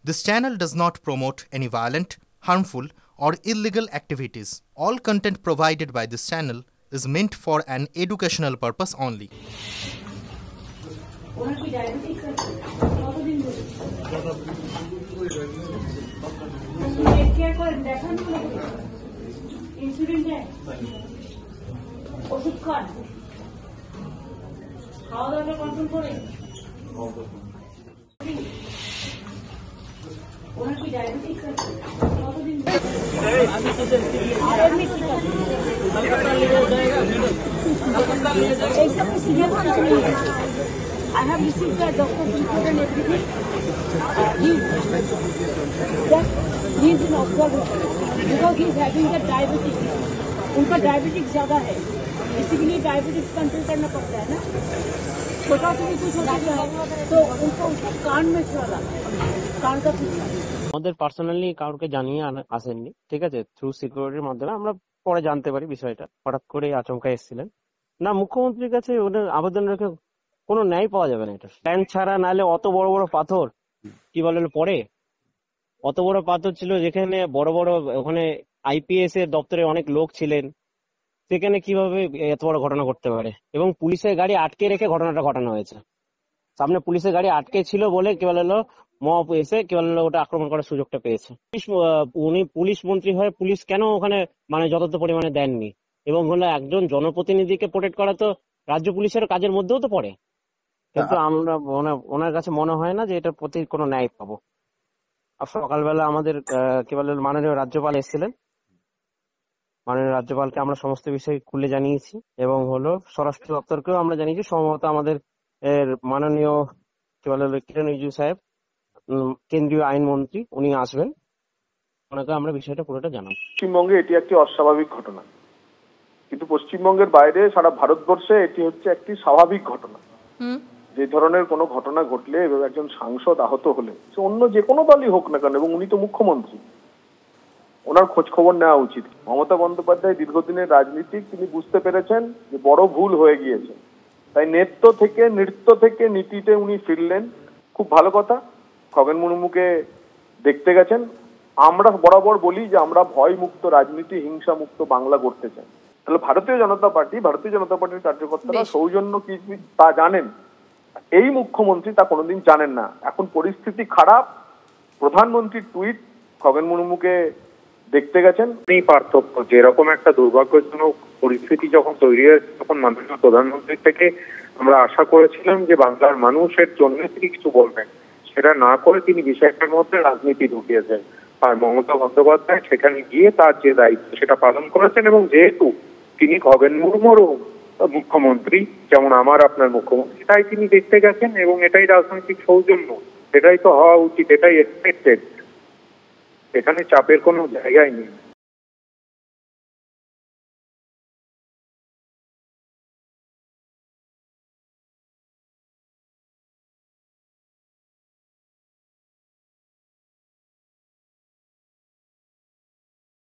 This channel does not promote any violent, harmful, or illegal activities. All content provided by this channel is meant for an educational purpose only. I have received the doctor's report and everything. He is in observation because he is having the diabetes. उनका diabetics ज़्यादा है, इसीलिए diabetics control करना पड़ता है ना। छोटा से भी कुछ होता है तो उनको कान में चला कान का আমাদের পার্সোনালি কাউকে জানিয়ে আসেননি, ঠিক আছে, থ্রু সিকিউরিটির মাধ্যমে আমরা পরে জানতে পারি বিষয়টা। হঠাৎ করে আচমকা এসেছিলেন না, মুখ্যমন্ত্রীর কাছে ওদের আবেদন রেখে কোনো ন্যায় পাওয়া যাবে না। এটা প্ল্যান ছাড়া, নাহলে অত বড় বড় পাথর কি বলে পরে অত বড় পাথর ছিল যেখানে বড় বড় ওখানে আইপিএস এর দপ্তরে অনেক লোক ছিলেন, সেখানে কিভাবে এত বড় ঘটনা ঘটতে পারে? এবং পুলিশের গাড়ি আটকে রেখে ঘটনাটা ঘটানো হয়েছে। সামনে পুলিশের গাড়ি আটকে ছিল বলে কি বলে মব এসে কি বলে ওটা আক্রমণ করার সুযোগটা পেয়েছে। উনি পুলিশ মন্ত্রী হয়ে পুলিশ কেন ওখানে মানে যথাযথ পরিমাণে দেননি? এবং হলো একজন জনপ্রতিনিধিকে প্রোটেক্ট করা তো রাজ্য পুলিশের কাজের মধ্যেও তো পড়ে, কিন্তু আমরা ওনার কাছে মনে হয় না যে এটার প্রতি কোনো ন্যায় পাবো। সকালবেলা আমাদের কি বলে মাননীয় রাজ্যপাল এসেছিলেন, মাননীয় রাজ্যপালকে আমরা সমস্ত বিষয় খুলে জানিয়েছি এবং হলো স্বরাষ্ট্র দপ্তরকেও আমরা জানিয়েছি। সম্ভবত আমাদের মাননীয় কি বলে কিরণ রিজিজু সাহেব, কেন্দ্রীয় আইনমন্ত্রী, উনি আসবেন, ওনাকে আমরা বিষয়টা পুরোটা জানাবো। পশ্চিমবঙ্গে এটি একটি অস্বাভাবিক ঘটনা, কিন্তু পশ্চিমবঙ্গের বাইরে সারা ভারতবর্ষে এটি হচ্ছে একটি স্বাভাবিক ঘটনা। যে ধরনের কোনো ঘটনা ঘটলে একজন সাংসদ আহত হলে সে অন্য যে কোনো দলই হোক না কেন, এবং উনি তো মুখ্যমন্ত্রী, ওনার খোঁজ খবর নেওয়া উচিত। মমতা বন্দ্যোপাধ্যায় দীর্ঘদিনের রাজনীতিক, তিনি বুঝতে পেরেছেন যে বড় ভুল হয়ে গিয়েছে, তাই নৃত্য থেকে নীতিতে উনি ফিরলেন। খুব ভালো কথা, খগেন মুর্মুকে দেখতে গেছেন। আমরা বরাবর বলি যে আমরা ভয় মুক্ত রাজনীতি, হিংসা মুক্ত বাংলা গড়তে চাই। তাহলে ভারতীয় জনতা পার্টির কার্যকর্তারা সৌজন্য কি তা জানেন? এই মুখ্যমন্ত্রী তা কোনোদিন জানেন না। এখন পরিস্থিতি খারাপ, প্রধানমন্ত্রীর টুইট, খগেন মুর্মুকে দেখতে গেছেন। এই পার্থক্য, যেরকম একটা দুর্ভাগ্যজনক পরিস্থিতি যখন তৈরি হয়েছে, তখন মাননীয় প্রধানমন্ত্রী থেকে আমরা আশা করেছিলাম যে বাংলার মানুষের জন্য তিনি কিছু বলবেন, সেটা না করে তিনি বিষয়টার মধ্যে রাজনীতি ঢুকিয়েছেন। আর মমতা বন্দ্যোপাধ্যায় সেখানে গিয়ে তার যে দায়িত্ব সেটা পালন করেছেন, এবং যেহেতু তিনি খগেন মুর্মুরও মুখ্যমন্ত্রী, যেমন আমার আপনার মুখ্যমন্ত্রী, তাই তিনি দেখতে গেছেন, এবং এটাই রাজনৈতিক সৌজন্য, এটাই তো হওয়া উচিত, এটাই এক্সপেক্টেড। এখানে চাপের কোনো জায়গায় নেই।